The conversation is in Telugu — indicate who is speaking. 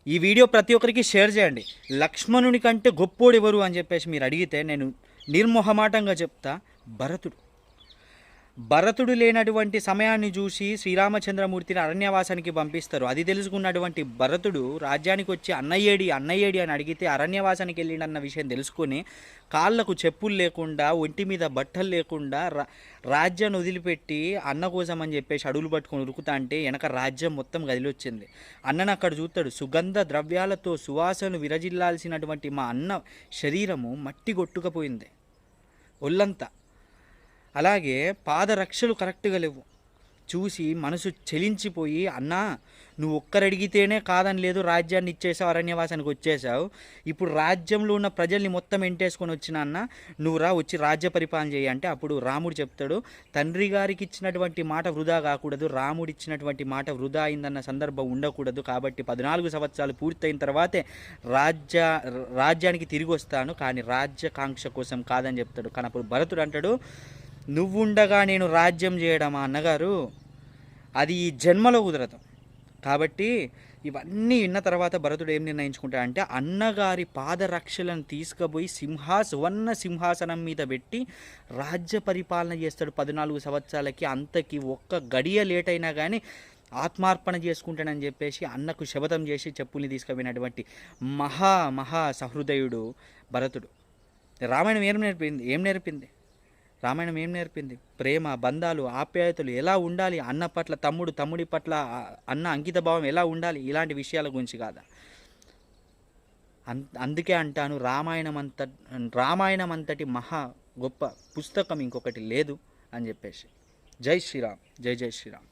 Speaker 1: ఈ వీడియో ప్రతి ఒక్కరికి షేర్ చేయండి. లక్ష్మణుని కంటే గొప్పోడు ఎవరు అని చెప్పేసి మీరు అడిగితే నేను నిర్మొహమాటంగా చెప్తా, భరతుడు. భరతుడు లేనటువంటి సమయాన్ని చూసి శ్రీరామచంద్రమూర్తిని అరణ్యవాసానికి పంపిస్తారు. అది తెలుసుకున్నటువంటి భరతుడు రాజ్యానికి వచ్చి అన్నయ్యేడి అన్నయ్యేడి అని అడిగితే అరణ్యవాసానికి వెళ్ళిండన్న విషయం తెలుసుకొని కాళ్ళకు చెప్పులు లేకుండా ఒంటి మీద బట్టలు లేకుండా రాజ్యాన్ని వదిలిపెట్టి అన్న కోసం అని చెప్పేసి అడుగులు పట్టుకొని ఉరుకుతా అంటే వెనక రాజ్యం మొత్తం గదిలొచ్చింది. అన్నను అక్కడ చూస్తాడు. సుగంధ ద్రవ్యాలతో సువాసనలు విరజిల్లాల్సినటువంటి మా అన్న శరీరము మట్టి కొట్టుకపోయింది ఒళ్ళంతా. అలాగే పాదరక్షలు కరెక్ట్గా లేవు. చూసి మనసు చెలించిపోయి, అన్నా నువ్వు ఒక్కరడిగితేనే కాదని లేదు, రాజ్యాన్ని ఇచ్చేసావు, అరణ్యవాసానికి వచ్చేసావు, ఇప్పుడు రాజ్యంలో ఉన్న ప్రజల్ని మొత్తం ఎంటేసుకొని వచ్చిన అన్న, నువ్వు రా వచ్చి రాజ్య పరిపాలన చేయి అంటే అప్పుడు రాముడు చెప్తాడు, తండ్రి గారికి ఇచ్చినటువంటి మాట వృధా కాకూడదు, రాముడు ఇచ్చినటువంటి మాట వృధా అయిందన్న సందర్భం ఉండకూడదు, కాబట్టి 14 సంవత్సరాలు పూర్తయిన తర్వాతే రాజ్యానికి తిరిగి వస్తాను, కానీ రాజ్యకాంక్ష కోసం కాదని చెప్తాడు. కానీ అప్పుడు భరతుడు అంటాడు, నువ్వుండగా నేను రాజ్యం చేయడమా అన్నగారు, అది ఈ జన్మలో కుదరదు. కాబట్టి ఇవన్నీ విన్న తర్వాత భరతుడు ఏం నిర్ణయించుకుంటాడంటే అన్నగారి పాదరక్షలను తీసుకుపోయి సువర్ణ సింహాసనం మీద పెట్టి రాజ్య పరిపాలన చేస్తాడు 14 సంవత్సరాలకి. అంతకి ఒక్క గడియ లేట్ అయినా కానీ ఆత్మార్పణ చేసుకుంటానని చెప్పేసి అన్నకు శపథం చేసి చెప్పుల్ని తీసుకుపోయినటువంటి మహా సహృదయుడు భరతుడు. రామాయణం ఏం నేర్పింది? రామాయణం ఏం నేర్పింది? ప్రేమ, బంధాలు, ఆప్యాయతలు ఎలా ఉండాలి, అన్న పట్ల తమ్ముడి పట్ల అన్న అంకిత భావం ఎలా ఉండాలి, ఇలాంటి విషయాల గురించి కాదా. అందుకే అంటాను, రామాయణం అంతటి మహా గొప్ప పుస్తకం ఇంకొకటి లేదు అని చెప్పేసి. జై శ్రీరామ్. జై శ్రీరామ్.